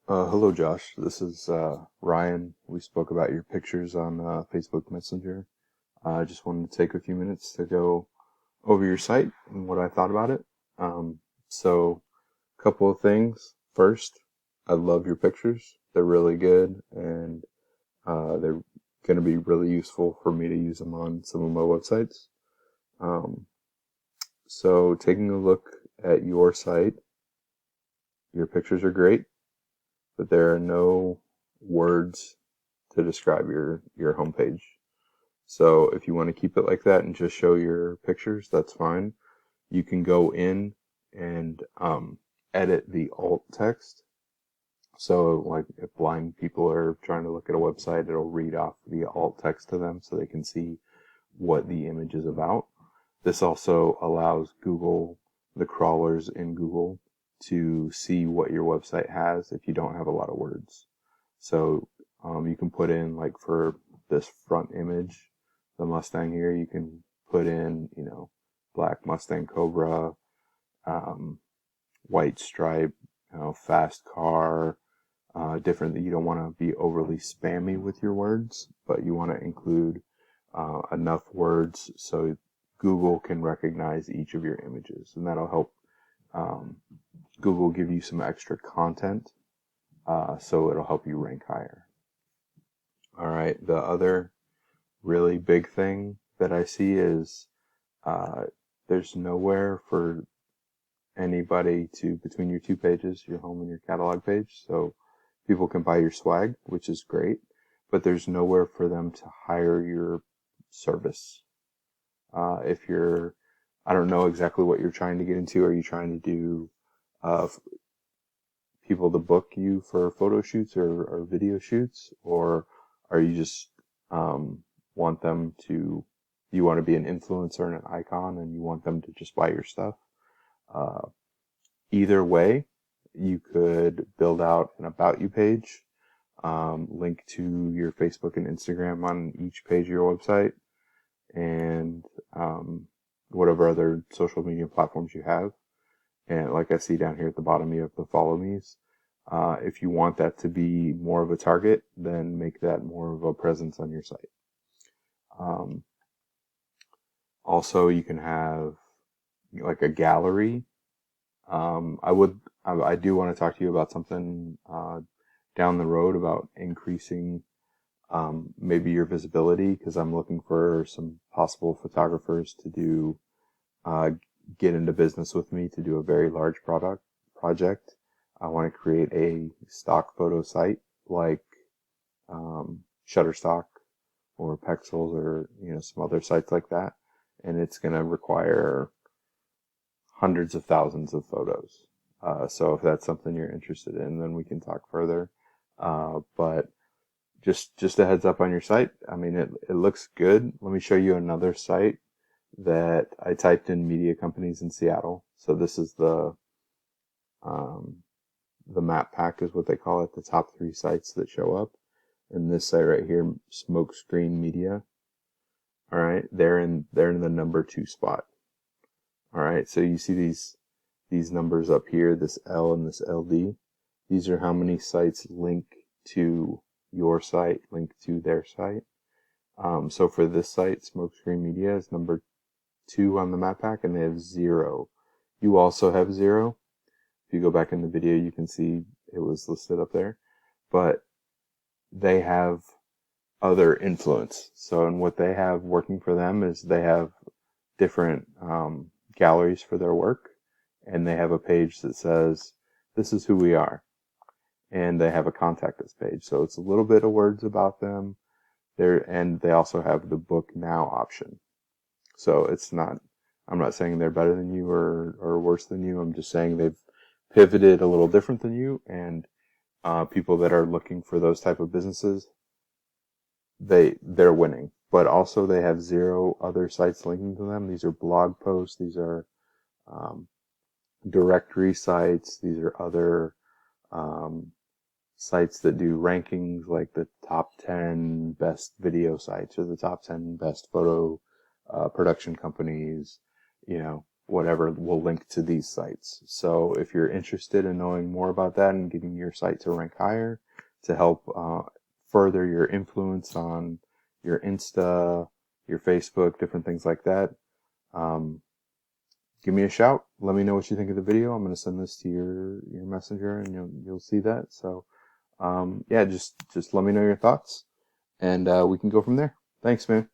Hello, Josh. This is Ryan. We spoke about your pictures on Facebook Messenger. I just wanted to take a few minutes to go over your site and what I thought about it. So, a couple of things. First, I love your pictures. They're really good, and they're going to be really useful for me to use them on some of my websites. Um, so, taking a look at your site, your pictures are great, but there are no words to describe your homepage. So if you want to keep it like that and just show your pictures, that's fine. You can go in and edit the alt text. So like if blind people are trying to look at a website, it'll read off the alt text to them so they can see what the image is about. This also allows Google, the crawlers in Google, to see what your website has if you don't have a lot of words. So you can put in, like for this front image, the Mustang here, you can put in, black Mustang Cobra, white stripe, fast car, different. You don't want to be overly spammy with your words, but you want to include enough words so Google can recognize each of your images, and that'll help Google give you some extra content, so it'll help you rank higher. All right, the other really big thing that I see is there's nowhere for anybody to, between your two pages, your home and your catalog page, so people can buy your swag, which is great, but there's nowhere for them to hire your service. If you're, I don't know exactly what you're trying to get into. Are you trying to do people to book you for photo shoots or video shoots, or are you just want them to, you want to be an influencer and an icon and you want them to just buy your stuff? Either way, you could build out an About You page, link to your Facebook and Instagram on each page of your website, and whatever other social media platforms you have. And like I see down here at the bottom, you have the follow me's. If you want that to be more of a target, then make that more of a presence on your site. Also, you can have like a gallery. I do want to talk to you about something down the road about increasing maybe your visibility, because I'm looking for some possible photographers to do get into business with me to do a very large project. I want to create a stock photo site like Shutterstock or Pexels or some other sites like that, and it's going to require hundreds of thousands of photos. So if that's something you're interested in, then we can talk further. But just a heads up on your site. I mean, it looks good. Let me show you another site that I typed in media companies in Seattle. So this is the map pack is what they call it, the top 3 sites that show up. And this site right here, Smokescreen Media. All right, they're in the number 2 spot. All right, so you see these numbers up here, this L and this LD. These are how many sites link to your site, link to their site. So for this site, Smokescreen Media is number 2 on the map pack, and they have 0. You also have 0. If you go back in the video, you can see it was listed up there. But they have other influence. So, and what they have working for them is they have different galleries for their work, and they have a page that says, this is who we are. And they have a contact us page. So it's a little bit of words about them. And they also have the book now option. So it's not, I'm not saying they're better than you or worse than you. I'm just saying they've pivoted a little different than you, and people that are looking for those type of businesses, they're winning. But also they have 0 other sites linking to them. These are blog posts. These are directory sites. These are other sites that do rankings, like the top 10 best video sites or the top 10 best photo production companies. whatever will link to these sites. So if you're interested in knowing more about that and getting your site to rank higher to help further your influence on your Insta, your Facebook, different things like that, give me a shout. Let me know what you think of the video. I'm going to send this to your messenger, and you'll see that. So yeah, just let me know your thoughts, and we can go from there. Thanks, man.